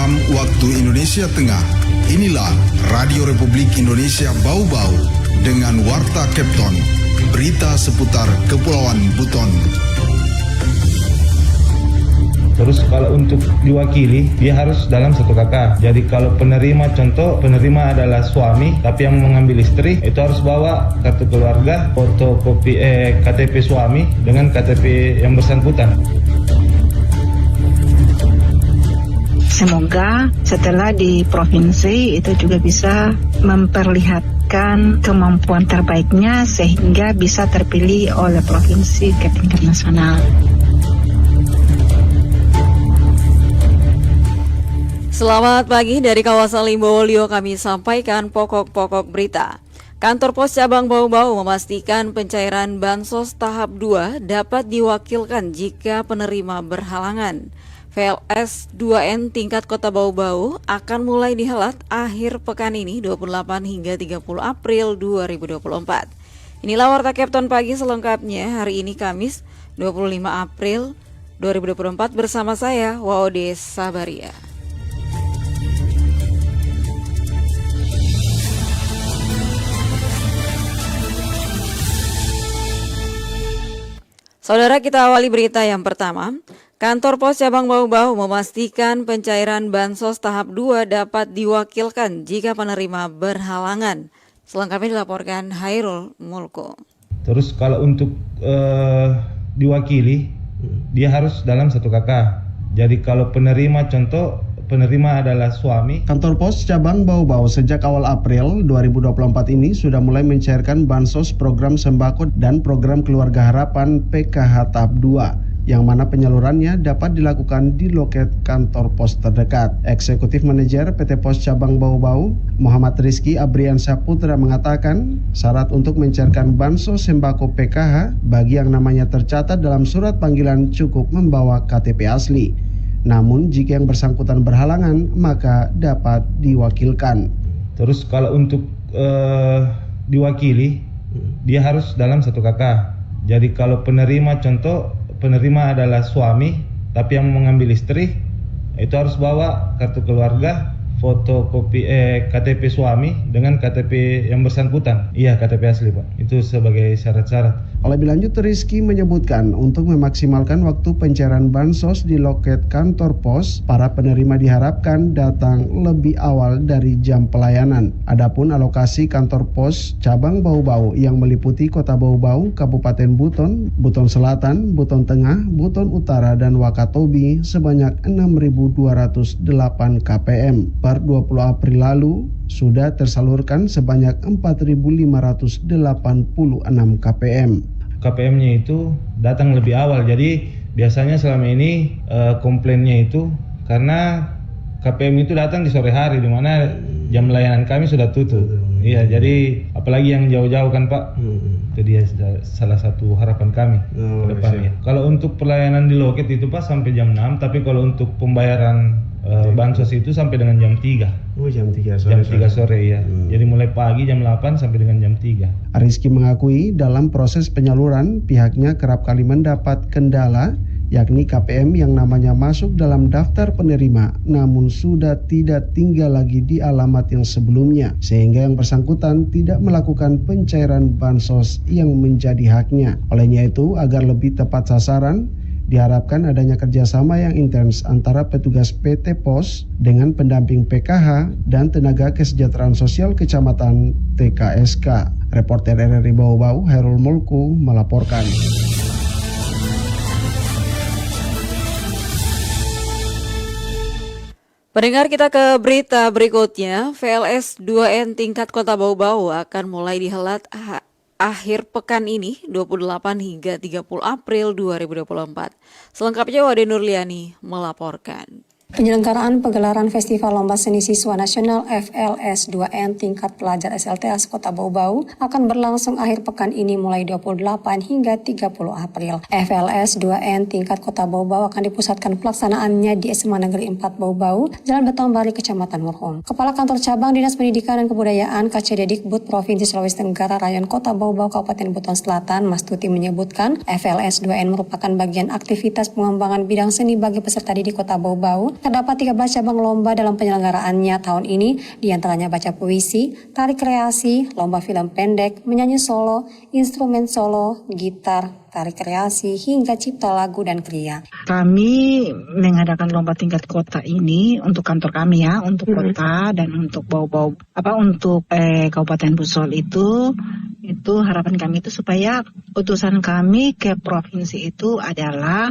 6 waktu Indonesia Tengah. Inilah Radio Republik Indonesia Bau-Bau dengan Warta Kepton. Berita seputar Kepulauan Buton. Terus kalau untuk diwakili, dia harus dalam satu kakak. Jadi kalau penerima, contoh penerima adalah suami, tapi yang mengambil istri, itu harus bawa kartu keluarga, fotokopi KTP suami dengan KTP yang bersangkutan. Semoga setelah di provinsi itu juga bisa memperlihatkan kemampuan terbaiknya sehingga bisa terpilih oleh provinsi ke tingkat nasional. Selamat pagi dari kawasan Limbowolio, kami sampaikan pokok-pokok berita. Kantor Pos Cabang Bau-Bau memastikan pencairan Bansos tahap 2 dapat diwakilkan jika penerima berhalangan. VLS 2N tingkat Kota Bau-Bau akan mulai dihelat akhir pekan ini 28 hingga 30 April 2024. Inilah Warta Kepton pagi selengkapnya hari ini Kamis 25 April 2024 bersama saya Waode Sabaria. Saudara, kita awali berita yang pertama. Kantor Pos Cabang Bau-Bau memastikan pencairan Bansos tahap 2 dapat diwakilkan jika penerima berhalangan. Selengkapnya dilaporkan Hairul Mulko. Terus kalau untuk diwakili, dia harus dalam satu kakak. Jadi kalau penerima, contoh penerima adalah suami. Kantor Pos Cabang Bau-Bau sejak awal April 2024 ini sudah mulai mencairkan bansos program sembako dan program keluarga harapan PKH tahap 2 yang mana penyalurannya dapat dilakukan di loket kantor pos terdekat. Eksekutif Manajer PT Pos Cabang Bau-Bau, Muhammad Rizky Abriansyah Putra mengatakan, syarat untuk mencairkan bansos sembako PKH bagi yang namanya tercatat dalam surat panggilan cukup membawa KTP asli. Namun jika yang bersangkutan berhalangan, maka dapat diwakilkan. Terus kalau untuk diwakili, dia harus dalam satu kakak. Jadi kalau penerima, contoh penerima adalah suami, tapi yang mengambil istri, itu harus bawa kartu keluarga, fotokopi KTP suami dengan KTP yang bersangkutan. Iya, KTP asli Pak. Itu sebagai syarat-syarat. Lebih lanjut, Rizky menyebutkan untuk memaksimalkan waktu pencairan bansos di loket kantor pos, para penerima diharapkan datang lebih awal dari jam pelayanan. Adapun alokasi kantor pos cabang Bau-Bau yang meliputi Kota Bau-Bau, Kabupaten Buton, Buton Selatan, Buton Tengah, Buton Utara, dan Wakatobi sebanyak 6.208 KPM. Per 20 April lalu, sudah tersalurkan sebanyak 4.586 KPM. KPM-nya itu datang lebih awal. Jadi biasanya selama ini komplainnya itu karena KPM itu datang di sore hari, di mana jam layanan kami sudah tutup. Iya, jadi apalagi yang jauh-jauh kan Pak. Itu dia salah satu harapan kami ke depannya. Kalau untuk pelayanan di loket itu Pak sampai jam 6, tapi kalau untuk pembayaran bansos itu sampai dengan jam 3. Jam 3 sore. Jam 3 sore ya. Jadi mulai pagi jam 8 sampai dengan jam 3. Rizky mengakui dalam proses penyaluran pihaknya kerap kali mendapat kendala, yakni KPM yang namanya masuk dalam daftar penerima namun sudah tidak tinggal lagi di alamat yang sebelumnya, sehingga yang bersangkutan tidak melakukan pencairan bansos yang menjadi haknya. Olehnya itu, agar lebih tepat sasaran, diharapkan adanya kerjasama yang intens antara petugas PT Pos dengan pendamping PKH dan tenaga kesejahteraan sosial kecamatan TKSK. Reporter RRI Bau-Bau, Hairul Mulku melaporkan. Pendengar, kita ke berita berikutnya. VLS 2N tingkat Kota Bau-Bau akan mulai dihelat akhir pekan ini 28 hingga 30 April 2024. Selengkapnya Wade Nurliani melaporkan. Penyelenggaraan pegelaran Festival Lomba Seni Siswa Nasional FLS 2N tingkat pelajar SLTS Kota Bau-Bau akan berlangsung akhir pekan ini mulai 28 hingga 30 April. FLS 2N tingkat Kota Bau-Bau akan dipusatkan pelaksanaannya di SMA Negeri 4 Bau-Bau, Jalan Betombari, Kecamatan Murhum. Kepala Kantor Cabang Dinas Pendidikan dan Kebudayaan KCD-Dikbud Provinsi Sulawesi Tenggara Rayon Kota Bau-Bau Kabupaten Buton Selatan, Mas Tuti menyebutkan FLS 2N merupakan bagian aktivitas pengembangan bidang seni bagi peserta didik Kota Bau-Bau terdapat 13 cabang lomba dalam penyelenggaraannya tahun ini, diantaranya baca puisi, tari kreasi, lomba film pendek, menyanyi solo, instrumen solo, gitar, tari kreasi, hingga cipta lagu dan kriya. Kami mengadakan lomba tingkat kota ini untuk kantor kami ya, untuk kota dan untuk untuk Kabupaten Busol itu harapan kami itu supaya utusan kami ke provinsi itu adalah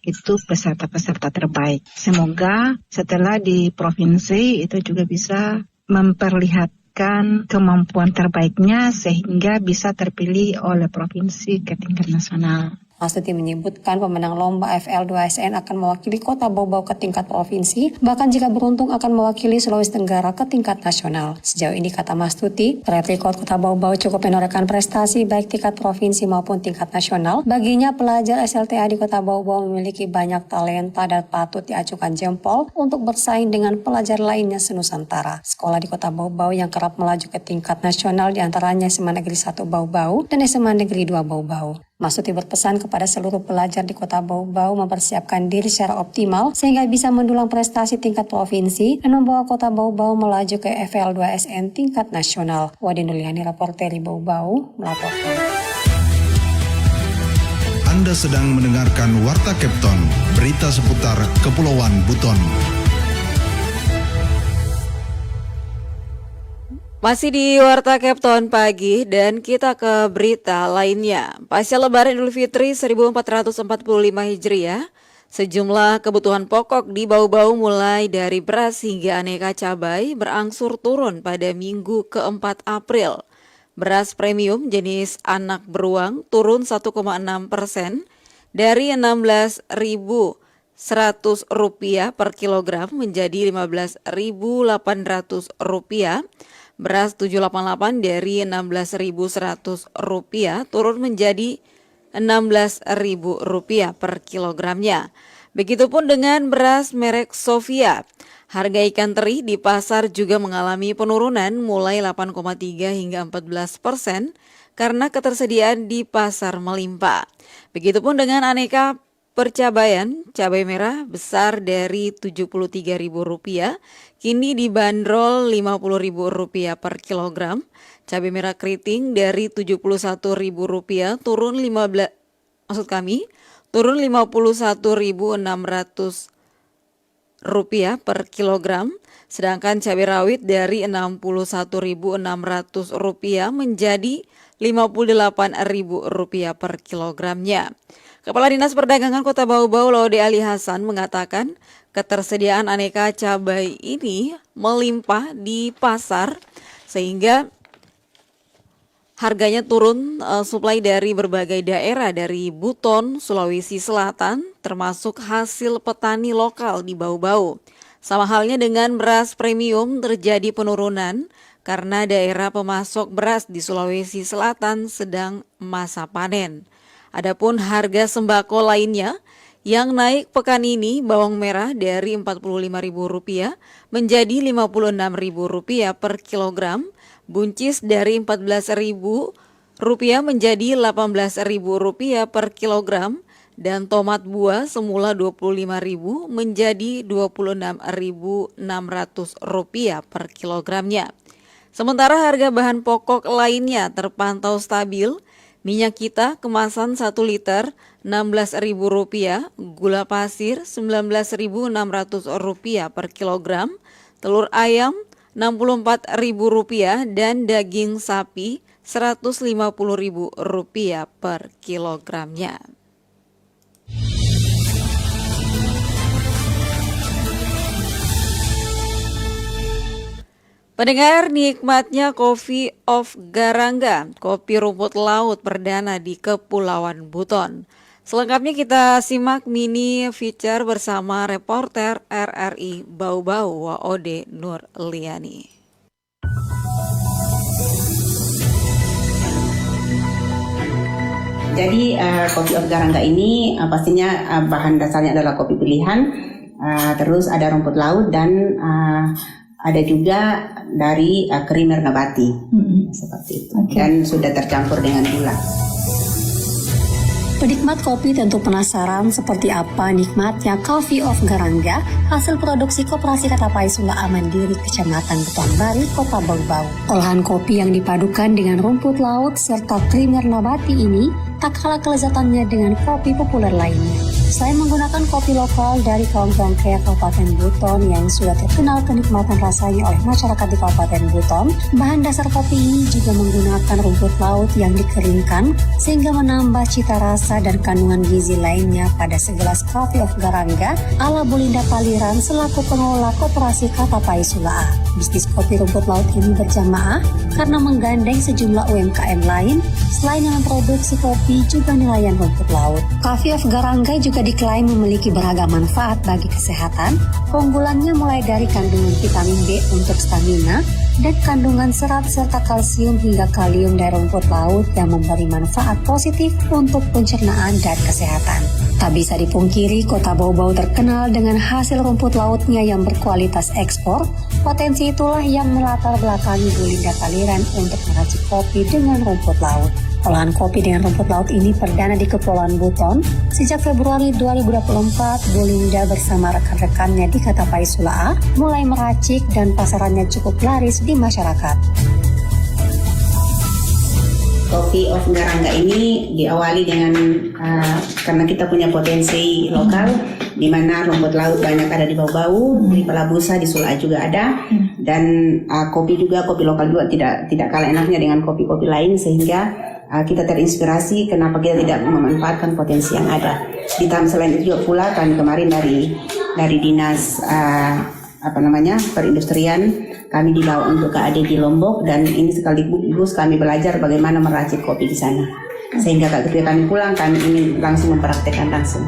itu peserta-peserta terbaik. Semoga setelah di provinsi itu juga bisa memperlihatkan kemampuan terbaiknya sehingga bisa terpilih oleh provinsi ke tingkat nasional. Mastuti menyebutkan pemenang lomba FL2SN akan mewakili Kota Bau-Bau ke tingkat provinsi, bahkan jika beruntung akan mewakili Sulawesi Tenggara ke tingkat nasional. Sejauh ini, kata Mastuti, track record Kota Bau-Bau cukup menorehkan prestasi baik tingkat provinsi maupun tingkat nasional. Baginya, pelajar SLTA di Kota Bau-Bau memiliki banyak talenta dan patut diacukan jempol untuk bersaing dengan pelajar lainnya senusantara. Sekolah di Kota Bau-Bau yang kerap melaju ke tingkat nasional diantaranya SMA Negeri 1 Bau-Bau dan SMA Negeri 2 Bau-Bau. Mastuti berpesan kepada seluruh pelajar di Kota Bau-Bau mempersiapkan diri secara optimal sehingga bisa mendulang prestasi tingkat provinsi dan membawa Kota Bau-Bau melaju ke FL2SN tingkat nasional. Wadi Nuliani, reporter Bau-Bau, melaporkan. Anda sedang mendengarkan Warta Kepton, berita seputar Kepulauan Buton. Masih di Warta Kepton pagi dan kita ke berita lainnya. Pasca Lebaran Idul Fitri 1445 Hijriah, sejumlah kebutuhan pokok di Bau-Bau mulai dari beras hingga aneka cabai berangsur turun pada Minggu ke-4 April. Beras premium jenis anak beruang turun 1,6% dari Rp16.100 per kilogram menjadi Rp15.800. Beras 788 dari Rp16.100 turun menjadi Rp16.000 per kilogramnya. Begitupun dengan beras merek Sofia. Harga ikan teri di pasar juga mengalami penurunan mulai 8,3 hingga 14% karena ketersediaan di pasar melimpah. Begitupun dengan aneka percabaian, cabai merah besar dari Rp73.000 kini dibanderol Rp50.000 per kilogram. Cabai merah keriting dari Rp71.000 turun Rp51.600 per kilogram. Sedangkan cabai rawit dari Rp61.600 menjadi Rp58.000 per kilogramnya. Kepala Dinas Perdagangan Kota Bau-Bau Laude Ali Hasan mengatakan ketersediaan aneka cabai ini melimpah di pasar sehingga harganya turun suplai dari berbagai daerah dari Buton, Sulawesi Selatan termasuk hasil petani lokal di Bau-Bau. Sama halnya dengan beras premium terjadi penurunan karena daerah pemasok beras di Sulawesi Selatan sedang masa panen. Adapun harga sembako lainnya yang naik pekan ini, bawang merah dari Rp45.000 menjadi Rp56.000 per kilogram, buncis dari Rp14.000 menjadi Rp18.000 per kilogram, dan tomat buah semula Rp25.000 menjadi Rp26.600 per kilogramnya. Sementara harga bahan pokok lainnya terpantau stabil. Minyak kita kemasan 1 liter Rp16.000, gula pasir Rp19.600 per kilogram, telur ayam Rp64.000 dan daging sapi Rp150.000 per kilogramnya. Pendengar, nikmatnya Coffee of Garangga, kopi rumput laut perdana di Kepulauan Buton. Selengkapnya kita simak mini feature bersama reporter RRI Bau-Bau Waode Nur Liani. Jadi Coffee of Garangga ini pastinya bahan dasarnya adalah kopi pilihan, terus ada rumput laut dan ada juga dari krimer nabati, seperti itu. Okay. Dan sudah tercampur dengan gula. Penikmat kopi tentu penasaran seperti apa nikmatnya Coffee of Garangga, hasil produksi Koperasi Katapai Sula'a Mandiri Kecamatan Betonbari, Kota Bau-Bau. Olahan kopi yang dipadukan dengan rumput laut serta krimer nabati ini tak kalah kelezatannya dengan kopi populer lainnya. Selain menggunakan kopi lokal dari kaum Tongkea Kabupaten Buton yang sudah terkenal kenikmatan rasanya oleh masyarakat di Kabupaten Buton, bahan dasar kopi ini juga menggunakan rumput laut yang dikeringkan sehingga menambah cita rasa dan kandungan gizi lainnya pada segelas Coffee of Garangga ala Bulinda Paliran selaku pengelola Koperasi Katapai Sula'a. Bisnis kopi rumput laut ini berjamaah karena menggandeng sejumlah UMKM lain selain yang memproduksi kopi juga nelayan rumput laut. Coffee of Garangga juga diklaim memiliki beragam manfaat bagi kesehatan. Keunggulannya mulai dari kandungan vitamin B untuk stamina dan kandungan serat serta kalsium hingga kalium dari rumput laut yang memberi manfaat positif untuk pencernaan dan kesehatan. Tak bisa dipungkiri, Kota Bau-Bau terkenal dengan hasil rumput lautnya yang berkualitas ekspor. Potensi itulah yang melatar belakangi Bulinda Paliran untuk meracik kopi dengan rumput laut. Olahan kopi dengan rumput laut ini perdana di Kepulauan Buton. Sejak Februari 2024, Bulinda bersama rekan-rekannya di Katapai Sula'a mulai meracik dan pasarannya cukup laris di masyarakat. Coffee of Garangga ini diawali dengan karena kita punya potensi lokal di mana rumput laut banyak ada di Bau-Bau, di Pelabusa, di Sula'a juga ada, dan kopi lokal juga tidak kalah enaknya dengan kopi-kopi lain, sehingga kita terinspirasi kenapa kita tidak memanfaatkan potensi yang ada. Ditambah selain itu juga pula kami kemarin dari dinas perindustrian kami dibawa untuk ke AD di Lombok, dan ini sekaligus kami belajar bagaimana meracik kopi di sana. Sehingga ketika kami pulang kami ingin langsung mempraktekkan langsung.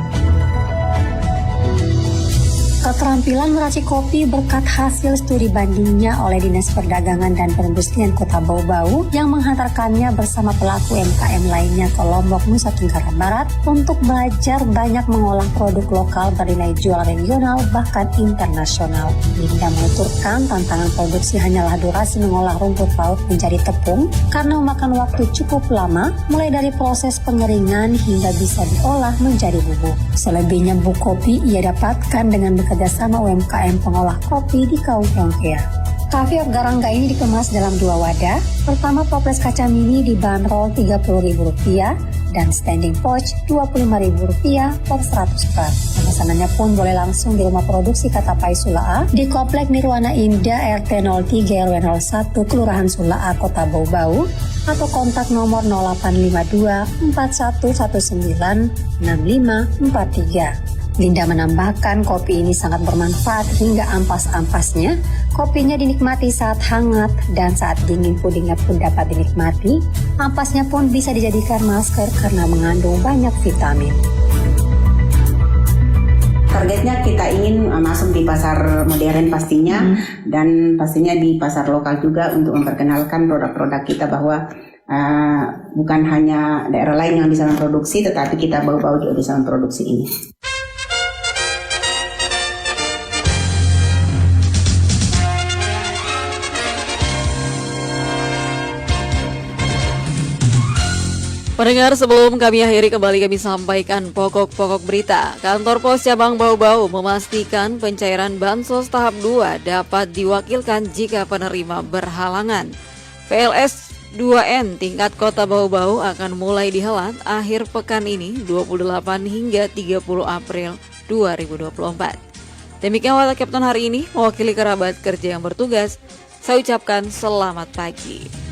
Keterampilan meracik kopi berkat hasil studi bandingnya oleh Dinas Perdagangan dan Perindustrian Kota Bau-Bau yang menghantarkannya bersama pelaku UMKM lainnya ke Lombok, Nusa Tenggara Barat untuk belajar banyak mengolah produk lokal bernilai jual regional bahkan internasional. Linda menuturkan tantangan produksi hanyalah durasi mengolah rumput laut menjadi tepung karena memakan waktu cukup lama mulai dari proses pengeringan hingga bisa diolah menjadi bubuk. Selebihnya bubuk kopi ia dapatkan dengan bekerjasama UMKM pengolah kopi di kaum Tongkea. Coffee of Garangga ini dikemas dalam 2 wadah. Pertama, toples kaca mini dibanderol Rp30.000 dan standing pouch Rp25.000 per 100 gram. Pemesanannya pun boleh langsung di rumah produksi Katapai Sula'a di Komplek Nirwana Indah RT 03 RW 01 Kelurahan Sula'a, Kota Bau-Bau, atau kontak nomor 0852 4119 6543. Linda menambahkan kopi ini sangat bermanfaat hingga ampas-ampasnya. Kopinya dinikmati saat hangat dan saat dingin pudingnya pun dapat dinikmati. Ampasnya pun bisa dijadikan masker karena mengandung banyak vitamin. Targetnya kita ingin masuk di pasar modern pastinya, dan pastinya di pasar lokal juga untuk memperkenalkan produk-produk kita bahwa bukan hanya daerah lain yang bisa memproduksi, tetapi kita Bau-Bau juga bisa memproduksi ini. Pendengar, sebelum kami akhiri kembali kami sampaikan pokok-pokok berita. Kantor Pos Cabang Bau-Bau memastikan pencairan Bansos tahap 2 dapat diwakilkan jika penerima berhalangan. PLS 2N tingkat Kota Bau-Bau akan mulai dihelat akhir pekan ini 28 hingga 30 April 2024. Demikian Warta Kapten hari ini, mewakili kerabat kerja yang bertugas, saya ucapkan selamat pagi.